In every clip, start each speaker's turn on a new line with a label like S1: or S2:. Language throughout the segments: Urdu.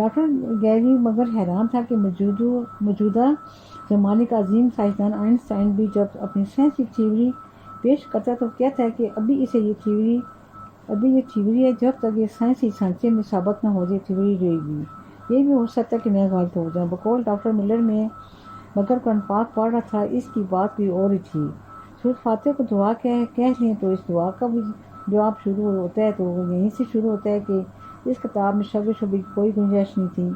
S1: ڈاکٹر گیری مگر حیران تھا کہ موجودہ زمانے کا عظیم سائنسدان آئنسٹائن بھی جب اپنی سائنسی تھیوری پیش کرتا تو کہتا ہے کہ ابھی یہ تھیوری ہے، جب تک یہ سائنسی سانچے میں ثابت نہ ہو جائے تھیوری رہے گی۔ یہ بھی ہو سکتا ہے کہ میں غلط ہو جاؤں۔ بقول ڈاکٹر ملر میں مگر قرآن پاک پڑھ رہا تھا، اس کی بات کوئی اور ہی تھی۔ سورۃ فاتحہ کو دعا کہہ لیں تو اس دعا کا بھی جواب شروع ہوتا ہے تو وہ یہیں سے شروع ہوتا ہے کہ اس کتاب میں شک و شبہ کی کوئی گنجائش نہیں تھی۔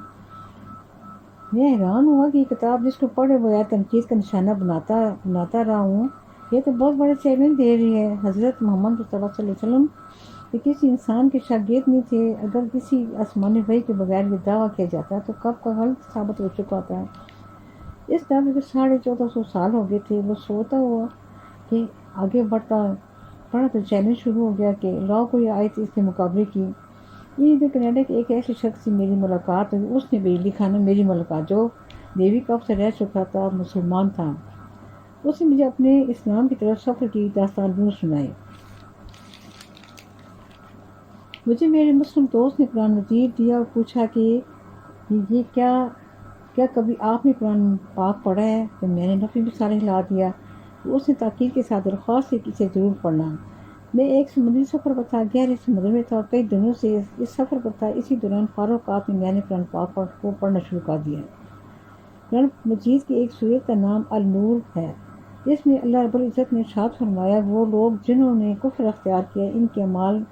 S1: میں حیران ہوا کہ یہ کتاب جس کو پڑھے بغیر تنقید کا نشانہ بناتا رہا ہوں، یہ تو بہت بڑے چیلنج دے رہی ہے۔ حضرت محمد صلی اللہ علیہ وسلم کہ کسی انسان کے شاگرد نہیں تھے، اگر کسی آسمانی وحی کے بغیر یہ دعویٰ کیا جاتا تو کب کا غلط ثابت ہو چکا تھا۔ اس دعوے کے 1450 سال ہو گئے تھے۔ وہ سوتا ہوا کہ آگے پڑھا تو چیلنج شروع ہو گیا کہ لاؤ کوئی آیت اس کے مقابلے کی۔ یہ کینیڈا کے ایک ایسے شخص سے میری ملاقات ہوئی، اس نے بھی لکھا نا میری ملاقات، جو دیوی کب سے رہ چکا تھا، مسلمان تھا۔ اس نے مجھے اپنے اسلام کی طرف سفر کی داستان یوں سنائی۔ مجھے میرے مسلم دوست نے قرآن مجید دیا اور پوچھا کہ یہ کیا کبھی آپ نے قرآن پاک پڑھا ہے؟ تو میں نے نفی بھی سارے ہلا دیا۔ اس نے تاکید کے ساتھ درخواست کی کہ اسے ضرور پڑھنا۔ میں ایک سمندری سفر پر تھا، گہرے سمندر میں تھا اور کئی دنوں سے اس سفر پر تھا۔ اسی دوران فارغ اوقات میں نے قرآن پاک کو پڑھنا شروع کر دیا۔ قرآن مجید کی ایک سورت کا نام النور ہے۔ اس میں اللہ رب العزت نے ارشاد فرمایا، وہ لوگ جنہوں نے کفر اختیار کیا، ان کے اعمال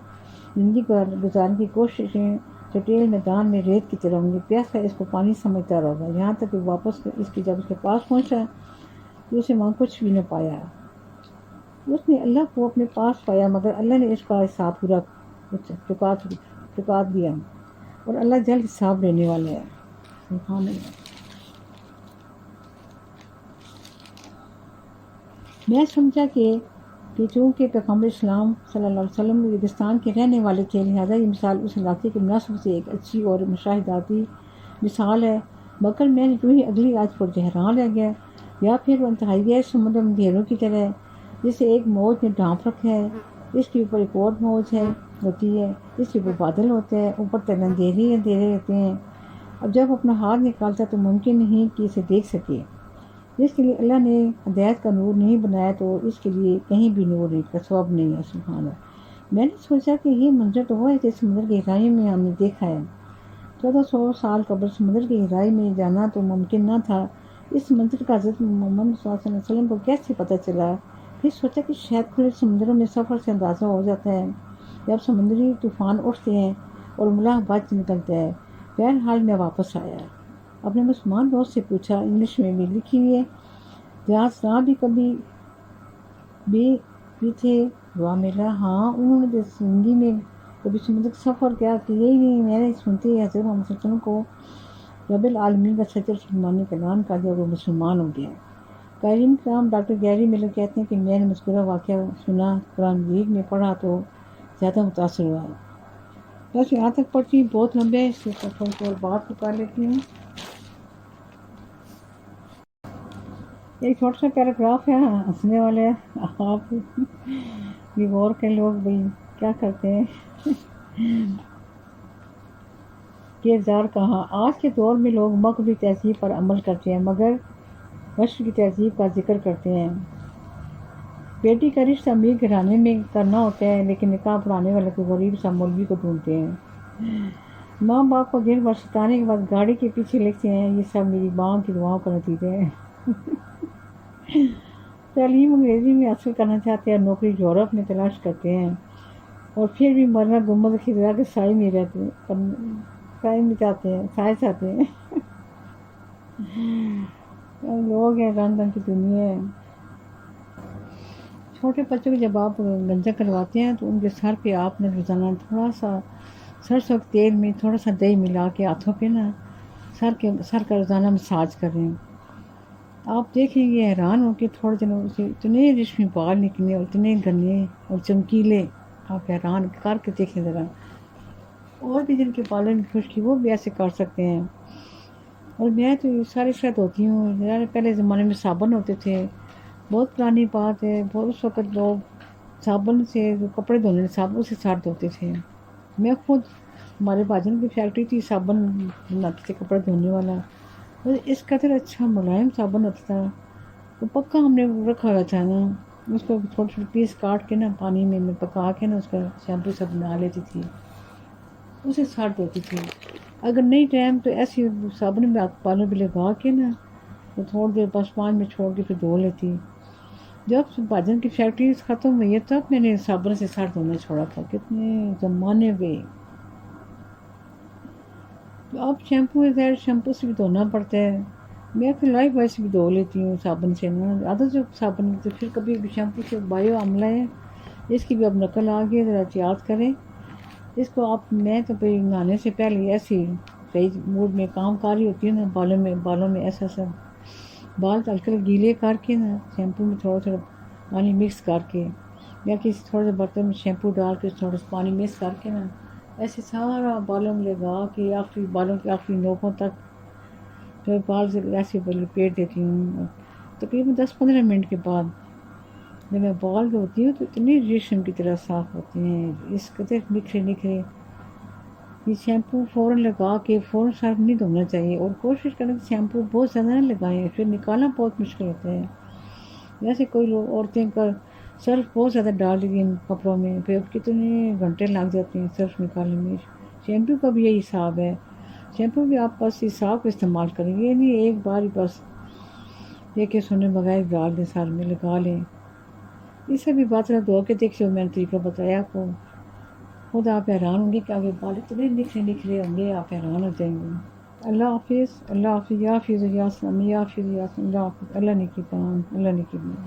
S1: زندگی گزارنے کی کوششیں چٹیل میدان میں ریت کی طرح ہوں گے، پیاسا اس کو پانی سمجھتا رہا، یہاں تک کہ واپس جب اس کے پاس پہنچا تو اسے وہاں کچھ بھی نہ پایا۔ اس نے اللہ کو اپنے پاس پایا، مگر اللہ نے اس کا حساب پورا چکا دیا اور اللہ جلد حساب لینے والا ہے۔ سبحان اللہ۔ میں سمجھا کہ چونکہ پیغمبر اسلام صلی اللہ علیہ وسلم ریگستان کے رہنے والے تھے، لہٰذا یہ مثال اس علاقے کی مناسبت سے ایک اچھی اور مشاہداتی مثال ہے۔ مگر میں نے جو ہی اگلی آیت پر حیران رہ گیا، یا پھر وہ انتہائی گہرے سمندر میں اندھیروں کی طرح ہے جسے ایک موج نے ڈھانپ رکھا ہے، اس کے اوپر ایک اور موج ہوتی ہے، اس کے اوپر بادل ہوتے ہیں، اوپر تک اندھیرے رہتے ہیں۔ اب جب اپنا ہاتھ نکالتا تو ممکن نہیں کہ اسے دیکھ سکے۔ جس کے لیے اللہ نے ہدایت کا نور نہیں بنایا تو اس کے لیے کہیں بھی نور کا سبب نہیں ہے۔ سبحان اللہ۔ میں نے سوچا کہ یہ منظر تو وہ ہے جس سمندر کی گہرائی میں ہم نے دیکھا ہے۔ 1400 سال قبل سمندر کی گہرائی میں جانا تو ممکن نہ تھا۔ اس منظر کا حضرت محمد صلی اللہ علیہ وسلم کو کیسے پتہ چلا؟ پھر سوچا کہ شاید کھلے سمندروں میں سفر سے اندازہ ہو جاتا ہے جب سمندری طوفان اٹھتے ہیں اور ملاح بچ نکلتا ہے۔ بہرحال میں واپس آیا، اپنے مسلمان دوست سے پوچھا، انگلش میں بھی لکھی ہوئی ہے، جہاز راہ بھی کبھی بھی تھے؟ دعا ملا، ہاں، انہوں نے زندگی میں کبھی سمندر کا سفر کیا ہی نہیں۔ میں نے سنتے ہی حضرت محمد صلی اللہ علیہ وسلم کو رب العالمین کا سچا مسلمانی کا اعلان کر دیا، وہ مسلمان ہو گیا۔ قائرین کرام، ڈاکٹر گیری ملر کہتے ہیں کہ میں نے مذکورہ واقعہ سنا، قرآن مجید میں پڑھا تو زیادہ متاثر ہوا۔ بس یہاں تک پڑھتی، بہت لمبے ہے، اس سے تھوڑی اور بات کر لیتی ہوں۔ ایک چھوٹا سا پیراگراف ہے، ہنسنے والے، آپ بھی غور کے لوگ بھائی کیا کرتے ہیں۔ کردار کہاں؟ آج کے دور میں لوگ مغربی تہذیب پر عمل کرتے ہیں مگر مشرقی تہذیب کا ذکر کرتے ہیں۔ بیٹی کا رشتہ امیر گھرانے میں کرنا ہوتا ہے لیکن نکاح پڑھانے والے کو غریب سا مولوی کو ڈھونڈتے ہیں۔ ماں باپ کو دن بھر ستانے کے بعد گاڑی کے پیچھے لکھتے ہیں، یہ سب میری ماں کی دعاؤں کا نتیجہ ہے۔ تعلیم انگریزی میں حاصل کرنا چاہتے ہیں اور نوکری یورپ میں تلاش کرتے ہیں، اور پھر بھی مرنا گنبد خضرا کے سائے میں جاتے ہیں، سائے چاہتے ہیں۔ لوگ ہیں، رنگ رنگ کی دنیا ہے۔ چھوٹے بچوں کو جب آپ گنجا کرواتے ہیں تو ان کے سر پہ آپ نے روزانہ تھوڑا سا سرسوں کے تیل میں تھوڑا سا دہی ملا کے ہاتھوں پہ نا سر کا روزانہ مساج کر رہے ہیں۔ آپ دیکھیں گے، حیران ہو کہ تھوڑے دنوں سے اتنے ریشمی بال نکلے اور اتنے گھنے اور چمکیلے، آپ حیران کر کے دیکھیں ذرا۔ اور بھی جن کے بالوں میں خشکی وہ بھی ایسے کر سکتے ہیں۔ اور میں تو ساری شاید ہوتی ہوں، پہلے زمانے میں صابن ہوتے تھے، بہت پرانی بات ہے، بہت اس وقت لوگ صابن سے کپڑے دھونے صابن سے سر دھوتے تھے۔ میں خود ہمارے بھاجن کی فیکٹری تھی، صابن بناتے تھے کپڑے دھونے والا، اس قدر اچھا ملائم صابن ہوتا تھا، وہ پکا ہم نے رکھا ہوا تھا نا، اس کو چھوٹے چھوٹے پیس کاٹ کے نا پانی میں پکا کے نا اس کا شیمپو سب بنا لیتی تھی، اسے ساڑ ہوتی تھی۔ اگر نہیں ٹائم تو ایسی صابن میں بالوں پہ لگا کے نا تو تھوڑی دیر 5 منٹ چھوڑ کے پھر دھو لیتی۔ جب بھاجن کی فیکٹری ختم ہوئی ہے تب میں نے صابن سے سر دھونا چھوڑا تھا، کتنے زمانے گئے۔ تو اب شیمپو ہے، شیمپو سے بھی دھونا پڑتا ہے، میں پھر لائف بوائے سے بھی دھو لیتی ہوں صابن سے نا، عادت جو صابن تو پھر کبھی شیمپو سے بایو عملہ ہے، اس کی بھی اب نقل آ گئی، ذرا احتیاط کریں اس کو آپ۔ میں تو پھر نہانے سے پہلے ایسی صحیح موڈ میں کام کر رہی ہوتی ہے نا، بالوں میں ایسا بال ہلکے گیلے کر کے نا شیمپو میں تھوڑا تھوڑا پانی مکس کر کے، یا کسی تھوڑے سے برتن میں شیمپو ڈال کے تھوڑا سا پانی مکس کر کے نا ایسے سارا بالوں میں لگا کے آخری بالوں کے آخری نوکوں تک پھر بال سے ایسے لپیٹ دیتی ہوں۔ تقریباً 10-15 منٹ کے بعد جب میں بال دھوتی ہوں تو اتنے ریشم کی طرح صاف ہوتے ہیں، اس قدر نکھرے۔ یہ شیمپو فوراً لگا کے فوراً سر نہیں دھونا چاہیے، اور کوشش کریں کہ شیمپو بہت زیادہ نہ لگائیں، پھر نکالنا بہت مشکل ہوتا ہے۔ جیسے کوئی لوگ عورتیں کا سرف بہت زیادہ ڈال دیتی ہیں کپڑوں میں، پھر کتنے گھنٹے لگ جاتے ہیں سرف نکالنے میں۔ شیمپو کا بھی یہی حساب ہے، شیمپو بھی آپ بس حساب کا استعمال کریں گے، یہ نہیں ایک بار ہی بس دیکھے سنے بغیر ڈال دیں، سر میں لگا لیں۔ اس سے بھی بات نہ دھو کے دیکھ جو میں نے طریقہ بتایا آپ کو، خود آپ حیران ہوں گے کہ آگے بال اتنے نکھرے ہوں گے، آپ حیران ہو جائیں گے۔ اللہ حافظ، اللہ حافظ، یا حافظ یا سلام، یا حافظ یا سلام، اللہ حافظ، اللہ نگہبان، اللہ نگہبان۔